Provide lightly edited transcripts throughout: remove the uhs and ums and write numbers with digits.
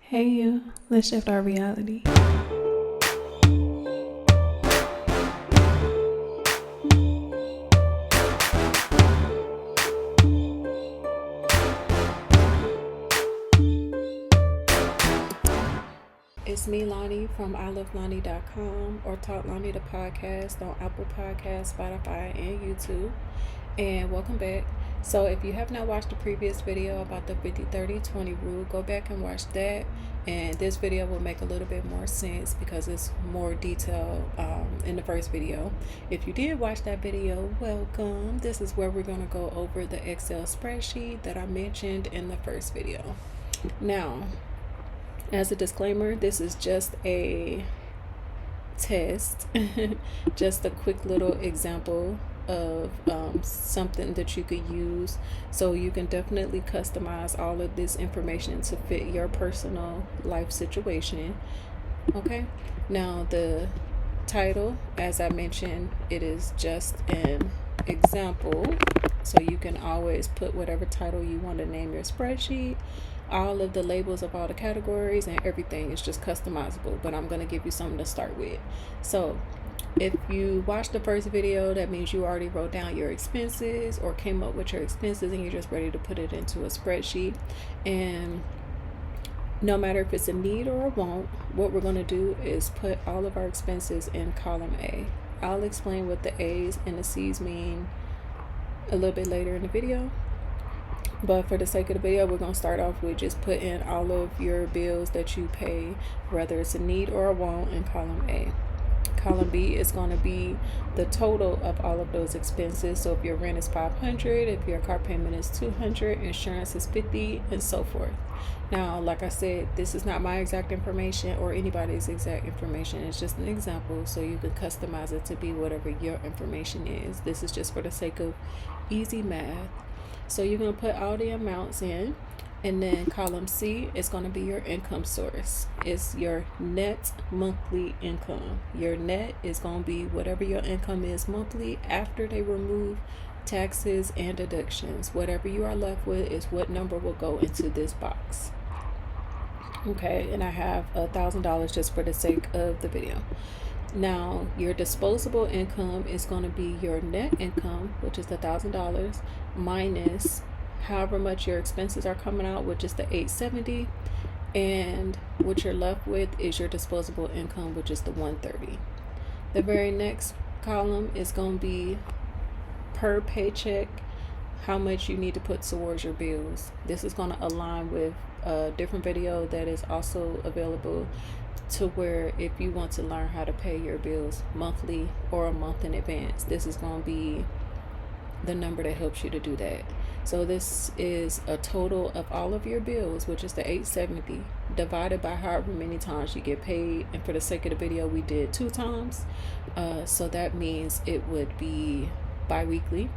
Hey you, let's shift our reality. It's me, Lonnie, from ilovelonnie.com or Talk Lonnie the podcast on Apple Podcasts, Spotify, and YouTube. And welcome back. So if you have not watched the previous video about the 50-30-20 rule, go back and watch that. And this video will make a little bit more sense because it's more detailed in the first video. If you did watch that video, welcome. This is where we're going to go over the Excel spreadsheet that I mentioned in the first video. Now, as a disclaimer, this is just a test, just a quick little example of something that you could use, so you can definitely customize all of this information to fit your personal life situation. Okay, now the title, as I mentioned, it is just an example, so you can always put whatever title you want to name your spreadsheet. All of the labels of all the categories and everything is just customizable, but I'm going to give you something to start with. So if you watched the first video, that means you already wrote down your expenses or came up with your expenses and you're just ready to put it into a spreadsheet. And no matter if it's a need or a want, what we're going to do is put all of our expenses in column A. I'll explain what the A's and the C's mean a little bit later in the video. But for the sake of the video, we're going to start off with just putting all of your bills that you pay, whether it's a need or a want, in column A. Column B is going to be the total of all of those expenses. So if your rent is $500, if your car payment is $200, insurance is $50, and so forth. Now, like I said, this is not my exact information or anybody's exact information. It's just an example, so you can customize it to be whatever your information is. This is just for the sake of easy math. So you're going to put all the amounts in, and then column C is going to be your income source. It's your net monthly income. Your net is going to be whatever your income is monthly after they remove taxes and deductions. Whatever you are left with is what number will go into this box. Okay, and I have $1,000 just for the sake of the video. Now, your disposable income is going to be your net income, which is the $1,000, minus however much your expenses are coming out, which is the $870, and what you're left with is your disposable income, which is the $130. The very next column is going to be per paycheck, how much you need to put towards your bills. This is going to align with a different video that is also available, to where if you want to learn how to pay your bills monthly or a month in advance, this is going to be the number that helps you to do that. So this is a total of all of your bills, which is the $870, divided by however many times you get paid. And for the sake of the video, we did 2 times. So that means it would be bi-weekly.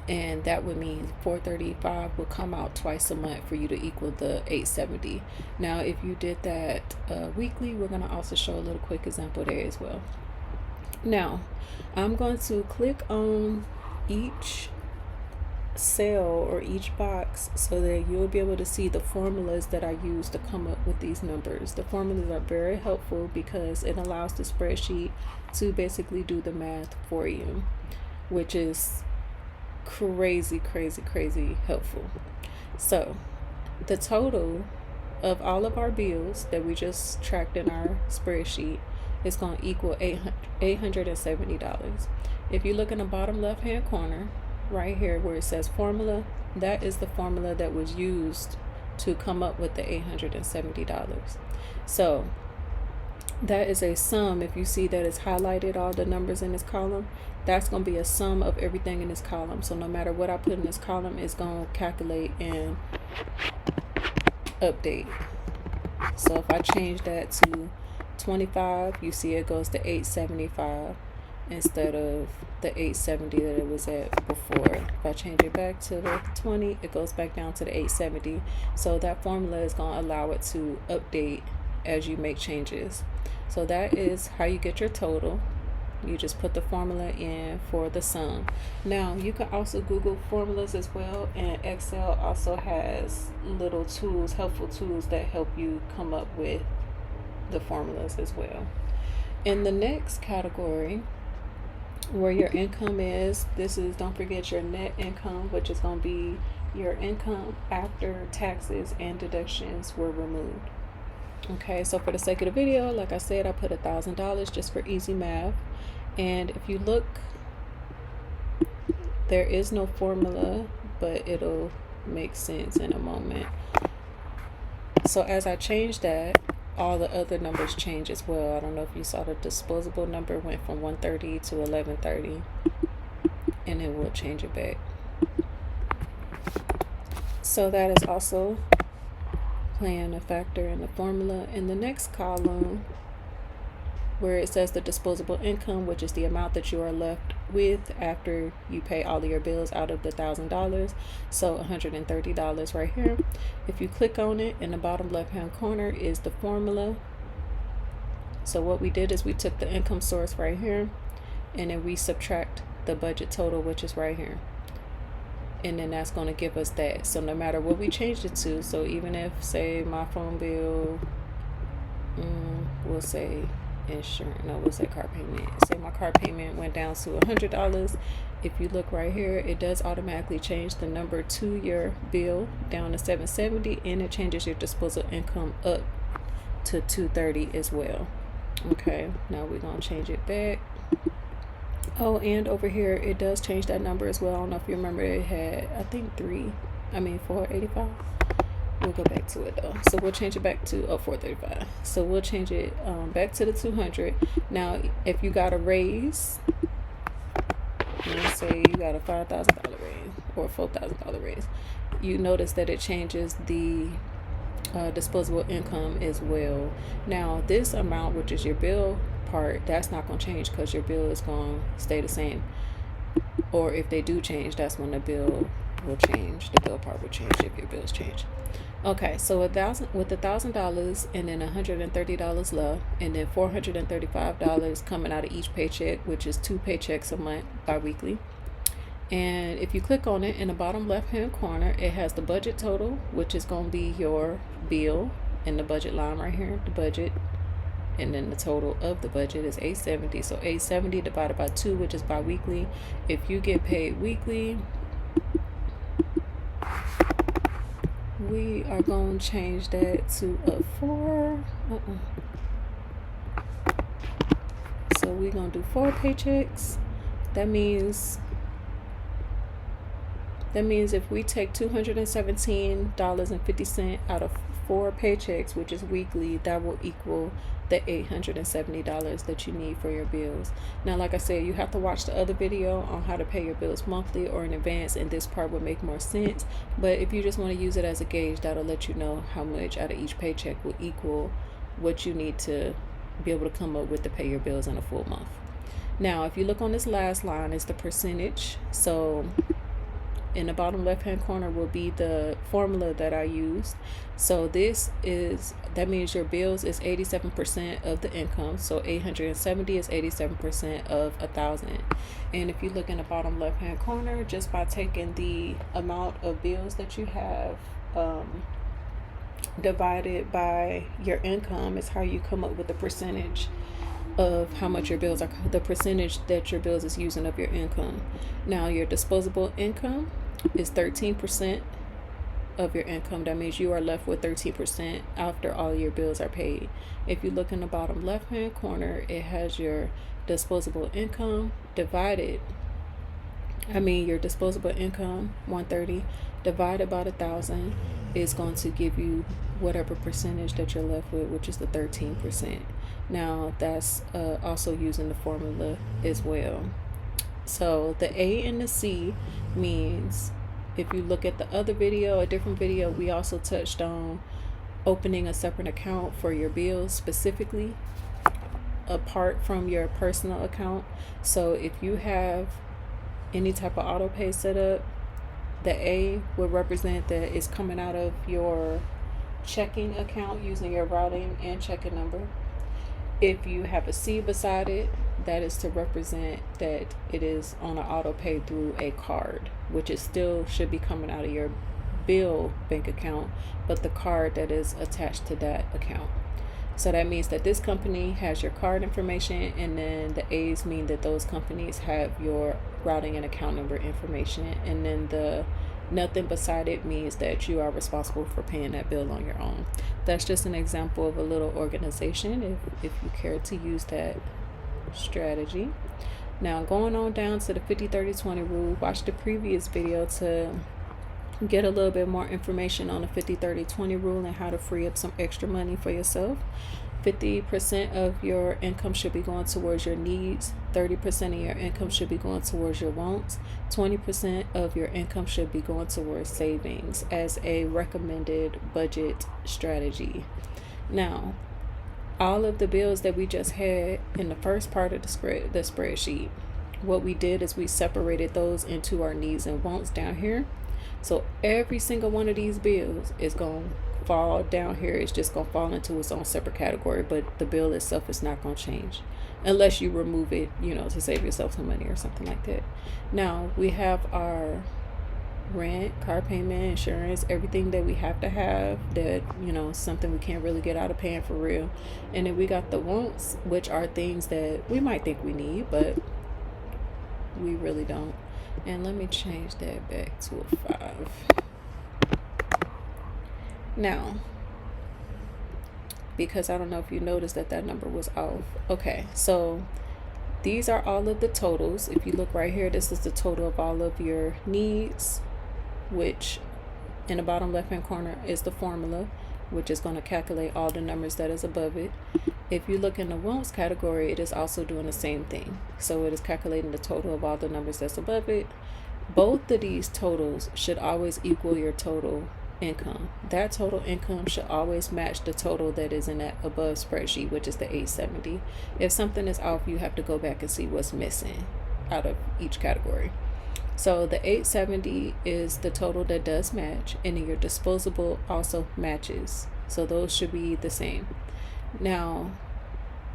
And that would mean $435 will come out twice a month for you to equal the $870. Now, if you did that weekly, we're going to also show a little quick example there as well. Now, I'm going to click on each cell or each box so that you'll be able to see the formulas that I use to come up with these numbers. The formulas are very helpful because it allows the spreadsheet to basically do the math for you, which is crazy helpful. So the total of all of our bills that we just tracked in our spreadsheet is going to equal $870. If you look in the bottom left hand corner right here where it says formula, that is the formula that was used to come up with the $870. So that is a sum. If you see that it's highlighted all the numbers in this column, that's going to be a sum of everything in this column. So no matter what I put in this column, it's going to calculate and update. So if I change that to 25, you see it goes to 875 instead of the 870 that it was at before. If I change it back to the 20, it goes back down to the 870. So that formula is going to allow it to update as you make changes. So that is how you get your total. You just put the formula in for the sum. Now you can also Google formulas as well, and Excel also has little tools, helpful tools that help you come up with the formulas as well. In the next category, where your income is, this is, don't forget, your net income, which is going to be your income after taxes and deductions were removed. Okay, so for the sake of the video, like I said, I put $1,000 just for easy math. And if you look, there is no formula, but it'll make sense in a moment. So as I change that, all the other numbers change as well. I don't know if you saw the disposable number went from 130 to 1130, and then we'll change it back. So that is also playing a factor in the formula. In the next column, where it says the disposable income, which is the amount that you are left with after you pay all of your bills out of the $1,000, so $130 right here. If you click on it, in the bottom left hand corner is the formula. So what we did is we took the income source right here, and then we subtract the budget total, which is right here, and then that's going to give us that. So no matter what we changed it to, so even if, say, my phone bill, we'll say insurance, no, we'll say car payment, say my car payment went down to $100, if you look right here, it does automatically change the number to your bill down to $770, and it changes your disposable income up to $230 as well. Okay, now we're going to change it back. Oh, and over here it does change that number as well. I don't know if you remember, it had, I think 485. We'll go back to it though. So we'll change it back to 435. So we'll change it back to the 200. Now, if you got a raise, let's say you got a $5,000 raise or $4,000 raise, you notice that it changes the disposable income as well. Now, this amount, which is your bill part, that's not going to change because your bill is going to stay the same. Or if they do change, that's when the bill will change. The bill part will change if your bills change. Okay, so with $1,000 and then $130 left, and then $435 coming out of each paycheck, which is 2 paychecks a month bi-weekly. And if you click on it, in the bottom left hand corner, it has the budget total, which is going to be your bill, in the budget line right here, the budget, and then the total of the budget is $870. So $870 divided by 2, which is bi-weekly. If you get paid weekly, we are going to change that to a 4. So we're going to do 4 paychecks. That means if we take $217.50 out of 4 paychecks, which is weekly, that will equal the $870 that you need for your bills. Now, like I said, you have to watch the other video on how to pay your bills monthly or in advance, and this part would make more sense. But if you just want to use it as a gauge, that'll let you know how much out of each paycheck will equal what you need to be able to come up with to pay your bills in a full month. Now, if you look on this last line, it's the percentage. So in the bottom left hand corner will be the formula that I used. So that means your bills is 87% of the income. So 870 is 87% of 1,000. And if you look in the bottom left hand corner, just by taking the amount of bills that you have divided by your income is how you come up with the percentage of how much your bills are, the percentage that your bills is using of your income. Now, your disposable income is 13% of your income. That means you are left with 13% after all your bills are paid. If you look in the bottom left hand corner, it has your disposable income divided, your disposable income 130 divided by 1,000 is going to give you whatever percentage that you're left with, which is the 13%. Now, that's also using the formula as well. So the A and the C means, if you look at the other video, a different video, we also touched on opening a separate account for your bills specifically apart from your personal account. So if you have any type of auto pay set up, the A will represent that it's coming out of your checking account using your routing and checking number. If you have a C beside it, that is to represent that it is on an auto pay through a card, which is still should be coming out of your bill bank account, but the card that is attached to that account. So that means that this company has your card information, and then the A's mean that those companies have your routing and account number information, and then the nothing beside it means that you are responsible for paying that bill on your own. That's just an example of a little organization if you care to use that strategy. Now going on down to the 50-30-20 rule, watch the previous video to get a little bit more information on the 50-30-20 rule and how to free up some extra money for yourself. 50% of your income should be going towards your needs. 30% of your income should be going towards your wants. 20% of your income should be going towards savings as a recommended budget strategy. Now, all of the bills that we just had in the first part of the spreadsheet, what we did is we separated those into our needs and wants down here. So every single one of these bills is going to fall down here. It's just going to fall into its own separate category, but the bill itself is not going to change unless you remove it, to save yourself some money or something like that. Now we have our rent, car payment, insurance, everything that we have to have that, something we can't really get out of paying for real. And then we got the wants, which are things that we might think we need, but we really don't. And let me change that back to a 5. Now, because I don't know if you noticed that number was off. Okay, so these are all of the totals. If you look right here, this is the total of all of your needs, which in the bottom left hand corner is the formula, which is going to calculate all the numbers that is above it. If you look in the wants category, it is also doing the same thing. So it is calculating the total of all the numbers that's above it. Both of these totals should always equal your total income. That total income should always match the total that is in that above spreadsheet, which is the 870. If something is off, you have to go back and see what's missing out of each category. So the 870 is the total that does match, and then your disposable also matches. So those should be the same. Now,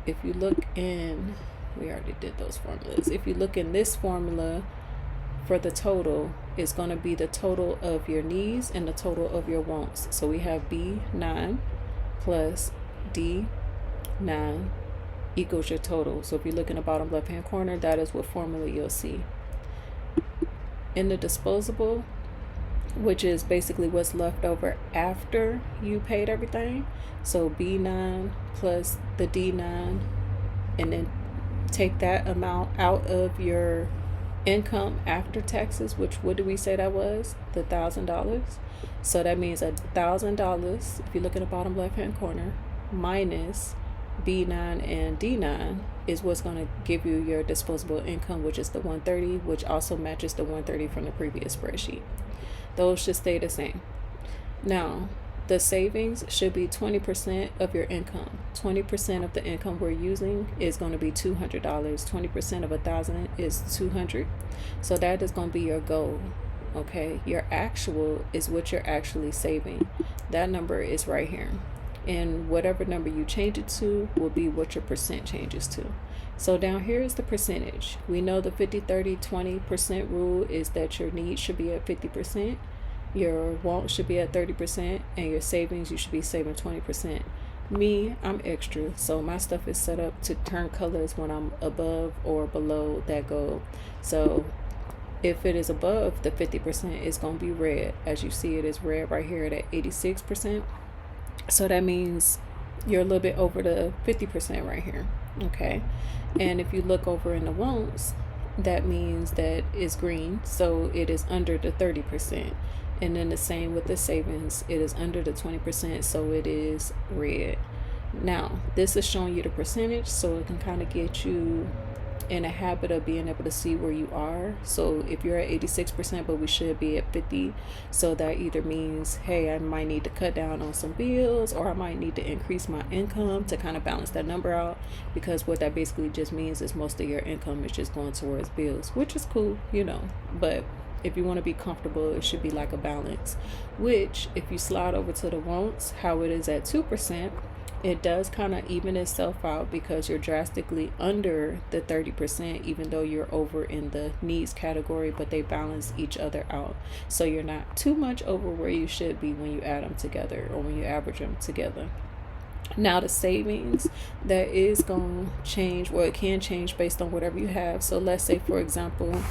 if you look in, we already did those formulas. If you look in this formula for the total, it's going to be the total of your needs and the total of your wants. So we have B9 plus D9 equals your total. So if you look in the bottom left hand corner, that is what formula you'll see. In the disposable, which is basically what's left over after you paid everything, so B9 plus the D9, and then take that amount out of your income after taxes, which, what did we say that was? The $1,000. So that means $1,000, if you look in the bottom left hand corner, minus B9 and D9 is what's going to give you your disposable income, which is the 130, which also matches the 130 from the previous spreadsheet. Those should stay the same. Now, the savings should be 20% of your income. 20% of the income we're using is going to be $200. 20% of 1,000 is 200. So that is going to be your goal. Okay, your actual is what you're actually saving. That number is right here. And whatever number you change it to will be what your percent changes to. So down here is the percentage. We know the 50-30-20% rule is that your needs should be at 50%, your wants should be at 30%, and your savings, you should be saving 20%. Me, I'm extra, so my stuff is set up to turn colors when I'm above or below that goal. So if it is above the 50%, it's going to be red. As you see, it is red right here at 86%. So that means you're a little bit over the 50% right here. Okay. And if you look over in the wants, that means that it's green. So it is under the 30%. And then the same with the savings, it is under the 20%. So it is red. Now, this is showing you the percentage, so it can kind of get you in a habit of being able to see where you are. So if you're at 86%, but we should be at 50, so that either means, hey, I might need to cut down on some bills, or I might need to increase my income to kind of balance that number out, because what that basically just means is most of your income is just going towards bills, which is cool, but if you want to be comfortable, it should be like a balance, which if you slide over to the wants, how it is at 2%, it does kind of even itself out because you're drastically under the 30%, even though you're over in the needs category, but they balance each other out. So you're not too much over where you should be when you add them together or when you average them together. Now the savings, that is going to change, or it can change based on whatever you have. So let's say, for example,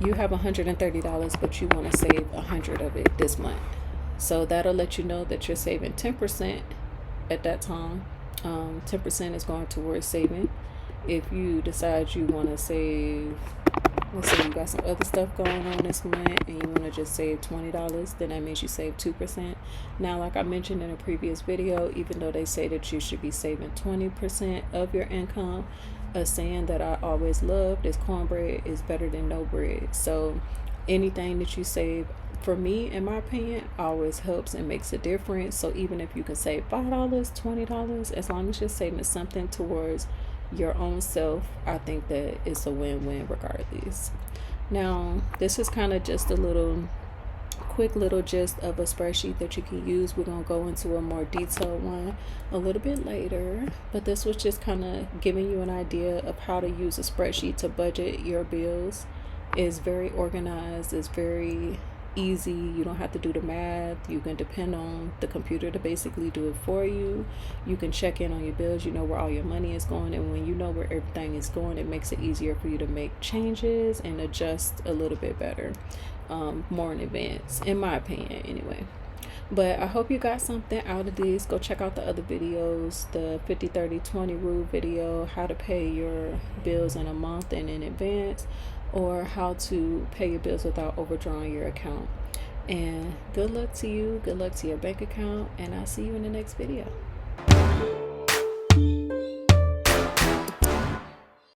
you have $130, but you want to save 100 of it this month. So that'll let you know that you're saving 10% at that time. 10% is going towards saving. If you decide you want to save, let's say you got some other stuff going on this month and you want to just save $20, then that means you save 2%. Now, like I mentioned in a previous video, even though they say that you should be saving 20% of your income, a saying that I always loved is cornbread is better than no bread. So anything that you save, for me, in my opinion, always helps and makes a difference. So even if you can save $5, $20, as long as you're saving something towards your own self, I think that it's a win-win regardless. Now, this is kind of just a quick little gist of a spreadsheet that you can use. We're going to go into a more detailed one a little bit later, but this was just kind of giving you an idea of how to use a spreadsheet to budget your bills. It's very organized, it's very easy. You don't have to do the math. You can depend on the computer to basically do it for you. You can check in on your bills. You know where all your money is going, and when you know where everything is going, it makes it easier for you to make changes and adjust a little bit better, more in advance, in my opinion anyway. But I hope you got something out of this. Go check out the other videos, the 50-30-20 rule video, how to pay your bills in a month and in advance, or how to pay your bills without overdrawing your account. And good luck to you, good luck to your bank account, and I'll see you in the next video.